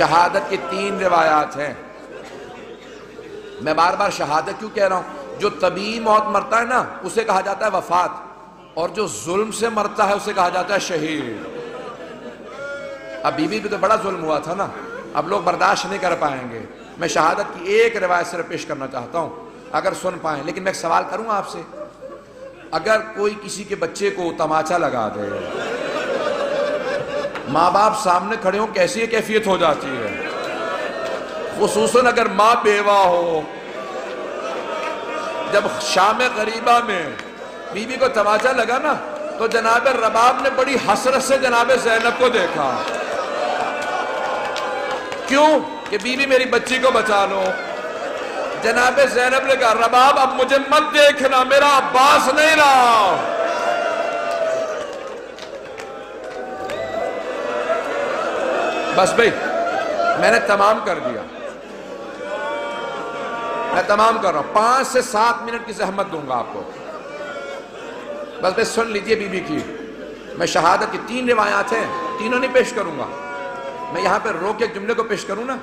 شہادت کی 3 روایات ہیں. میں بار بار شہادت کیوں کہہ رہا ہوں؟ جو طبیعی موت مرتا ہے نا اسے کہا جاتا ہے وفات، اور جو ظلم سے مرتا ہے اسے کہا جاتا ہے شہید. اب بی بی پہ تو بڑا ظلم ہوا تھا نا، اب لوگ برداشت نہیں کر پائیں گے. میں شہادت کی ایک روایت صرف پیش کرنا چاہتا ہوں اگر سن پائیں. لیکن میں ایک سوال کروں آپ سے، اگر کوئی کسی کے بچے کو تماچا لگا دے، ماں باپ سامنے کھڑے ہوں، کیسی کیفیت ہو جاتی ہے؟ خصوصاً اگر ماں بیوہ ہو. جب شام غریبہ میں بی بی کو تماچا لگا نا تو جناب رباب نے بڑی حسرت سے جناب زینب کو دیکھا. کیوں؟ کہ بی بی میری بچی کو بچا لو. جناب زینب نے کہا رباب اب مجھے مت دیکھنا، میرا عباس نہیں رہا. بس بھئی میں نے تمام کر دیا، میں تمام کر رہا ہوں. 5 سے 7 منٹ کی زحمت دوں گا آپ کو. بس بھئی سن لیجئے بی بی کی. میں شہادت کی 3 روایات ہیں، تینوں نہیں پیش کروں گا. میں یہاں پہ رو کے ایک جملے کو پیش کروں نا،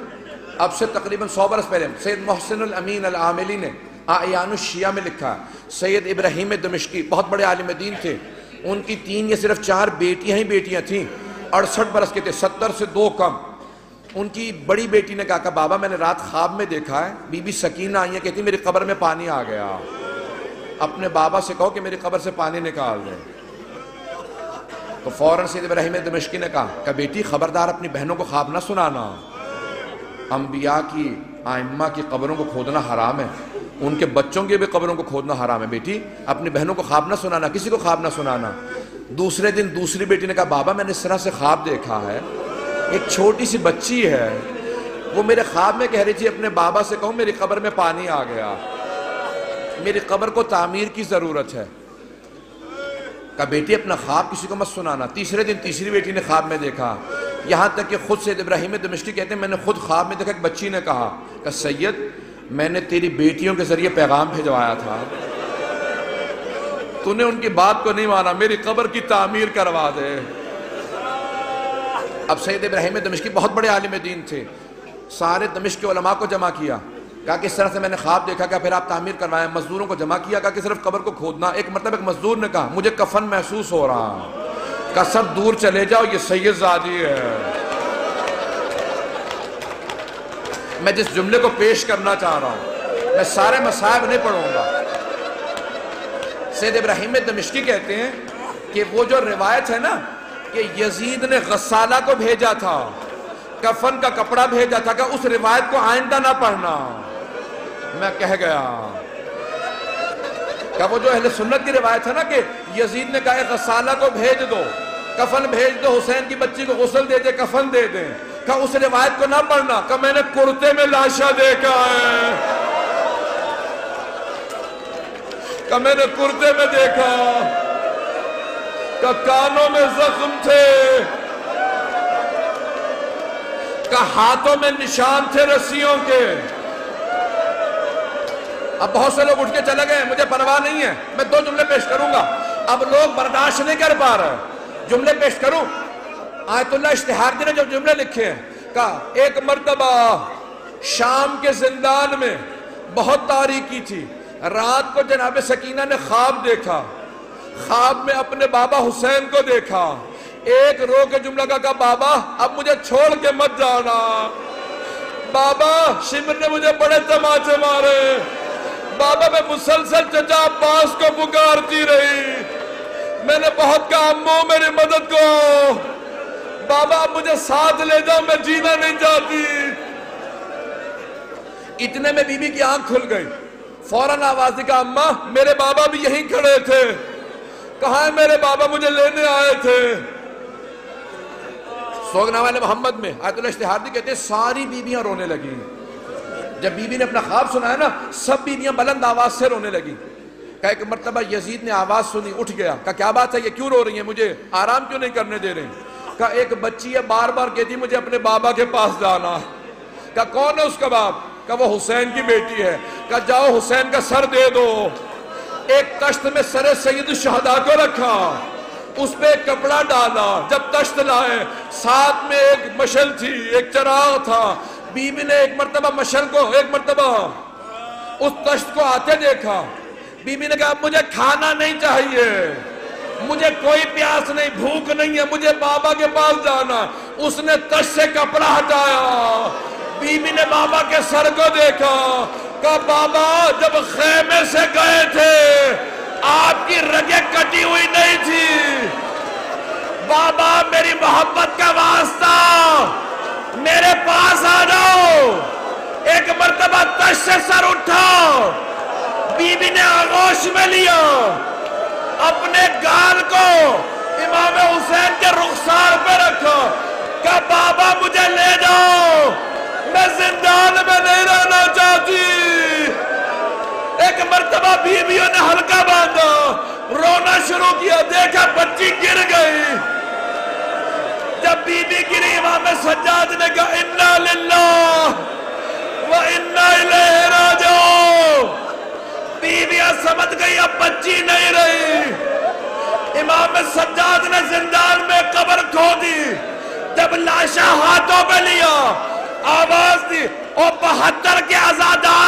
اب سے تقریباً 100 برس پہلے سید محسن الامین العاملی نے اعیان الشیعہ میں لکھا. سید ابراہیم دمشقی بہت بڑے عالم دین تھے، ان کی 3 یا صرف 4 بیٹیاں ہی بیٹیاں تھیں. 68 برس کے تھے، 70 سے 2 کم. ان کی بڑی بیٹی نے کہا کہ بابا میں نے رات خواب میں دیکھا ہے بی بی سکینہ آئی ہے، کہتی میری قبر میں پانی آ گیا، اپنے بابا سے کہو کہ میری قبر سے پانی نکال دیں. تو فوراً سید ابراہیم دمشقی نے کہا کہ بیٹی خبردار اپنی بہنوں کو خواب نہ سنانا، انبیاء کی ائمہ کی قبروں کو کھودنا حرام ہے، ان کے بچوں کی بھی قبروں کو کھودنا حرام ہے. بیٹی اپنی بہنوں کو خواب نہ سنانا، کسی کو خواب نہ سنانا. دوسرے دن دوسری بیٹی نے کہا بابا میں نے اس طرح سے خواب دیکھا ہے، ایک چھوٹی سی بچی ہے، وہ میرے خواب میں کہہ رہی تھی اپنے بابا سے کہوں میری قبر میں پانی آ گیا، میری قبر کو تعمیر کی ضرورت ہے. کہا بیٹی اپنا خواب کسی کو مت سنانا. تیسرے دن تیسری بیٹی نے خواب میں دیکھا، یہاں تک کہ خود سید ابراہیم دمشقی کہتے ہیں میں نے خود خواب میں دیکھا ایک بچی نے کہا کہ سید میں نے تیری بیٹیوں کے ذریعے پیغام بھیجوایا تھا، تو نے ان کی بات کو نہیں مانا، میری قبر کی تعمیر کروا دے. اب سید ابراہیم دمشقی بہت بڑے عالم دین تھے، سارے دمشق کے علماء کو جمع کیا، کہا کہ اس طرح سے میں نے خواب دیکھا کہ پھر آپ تعمیر کروائیں. مزدوروں کو جمع کیا، کہا کہ صرف قبر کو کھودنا. ایک مرتبہ ایک مزدور نے کہا مجھے کفن محسوس ہو رہا، کہا سب دور چلے جاؤ یہ سید زادی ہے. میں جس جملے کو پیش کرنا چاہ رہا ہوں، میں سارے مصائب نہیں پڑھوں گا. سید ابراہیم دمشقی کہتے ہیں کہ وہ جو روایت ہے نا کہ یزید نے غسالہ کو بھیجا تھا، کفن کا کپڑا بھیجا تھا، کہ اس روایت کو آئندہ نہ پڑھنا. میں کہہ گیا کہ وہ جو اہل سنت کی روایت ہے نا کہ یزید نے کہا غسالہ کو بھیج دو، کفن بھیج دو، حسین کی بچی کو غسل دے دے، کفن دے دیں، کہ اس روایت کو نہ پڑھنا، کہ میں نے کرتے میں لاشا دیکھا ہے، کہ میں نے کرتے میں دیکھا، کہ کانوں میں زخم تھے، کہ ہاتھوں میں نشان تھے رسیوں کے. اب بہت سے لوگ اٹھ کے چلے گئے، مجھے پرواہ نہیں ہے، میں 2 جملے پیش کروں گا. اب لوگ برداشت نہیں کر پا رہے، جملے پیش کروں. آیت اللہ اشتہاردی نے جو جملے لکھے ہیں، کہا ایک مرتبہ شام کے زندان میں بہت تاریکی تھی، رات کو جناب سکینہ نے خواب دیکھا، خواب میں اپنے بابا حسین کو دیکھا. ایک رو کے جملہ کہا بابا اب مجھے چھوڑ کے مت جانا، بابا شمر نے مجھے بڑے تماچے مارے، بابا میں مسلسل چچا عباس کو پکارتی رہی، میں نے بہت کہا امو میری مدد کو، بابا اب مجھے ساتھ لے جاؤ میں جینا نہیں چاہتی. اتنے میں بی بی کی آنکھ کھل گئی، فوراً آواز دی کہ اماں میرے بابا بھی یہیں کھڑے تھے. کہاں ہے میرے بابا؟ مجھے لینے آئے تھے. سوگنامہ محمد میں آیت اللہ اشتہاردی کہتے ہیں ساری بیویاں رونے لگی. جب بی بی نے اپنا خواب سنا ہے نا سب بیویاں بلند آواز سے رونے لگی. کہ ایک مرتبہ یزید نے آواز سنی، اٹھ گیا، کہا کیا بات ہے، یہ کیوں رو رہی ہیں، مجھے آرام کیوں نہیں کرنے دے رہے ہیں؟ کہا ایک بچی ہے بار بار کہتی مجھے اپنے بابا کے پاس جانا. کہا کون ہے اس کا باپ؟ کہا وہ حسین کی بیٹی ہے. کہا جاؤ حسین کا سر دے دو. ایک کشت میں سر سید الشہداء کو رکھا، اس پہ ایک کپڑا ڈالا، جب تشت لائے ساتھ میں ایک مشل تھی، ایک چراغ تھا، بی بی نے ایک مرتبہ مشل کو، ایک مرتبہ اس تشت کو آتے دیکھا، بی بی نے کہا مجھے کھانا نہیں چاہیے، مجھے کوئی پیاس نہیں، بھوک نہیں ہے، مجھے بابا کے پاس جانا۔ اس نے تشت سے کپڑا ہٹایا، بی بی نے بابا کے سر کو دیکھا، کہا بابا جب خیمے سے گئے تھے آپ کی رگیں کٹی ہوئی نہیں تھی، بابا میری محبت کا واسطہ میرے پاس آ جاؤ۔ ایک مرتبہ تشت سے سر اٹھا، بی بی نے آغوش میں لیا، اپنے گال کو امام حسین کے رخسار پہ رکھا، کہا بابا مجھے لے جاؤ، میں زندان میں نہیں رہنا چاہتی۔ ایک مرتبہ بیویوں نے ہلکا باندھا، رونا شروع کیا، دیکھا بچی گر گئی۔ جب بی بی گری امام سجاد نے کہا انا للہ و انا الیہ راجعون۔ بیویاں سمجھ گئی اب بچی نہیں رہی۔ امام سجاد نے زندان میں قبر کھو دی، جب لاشا ہاتھوں پہ لیا آواز دی، اور 72 کے عزادار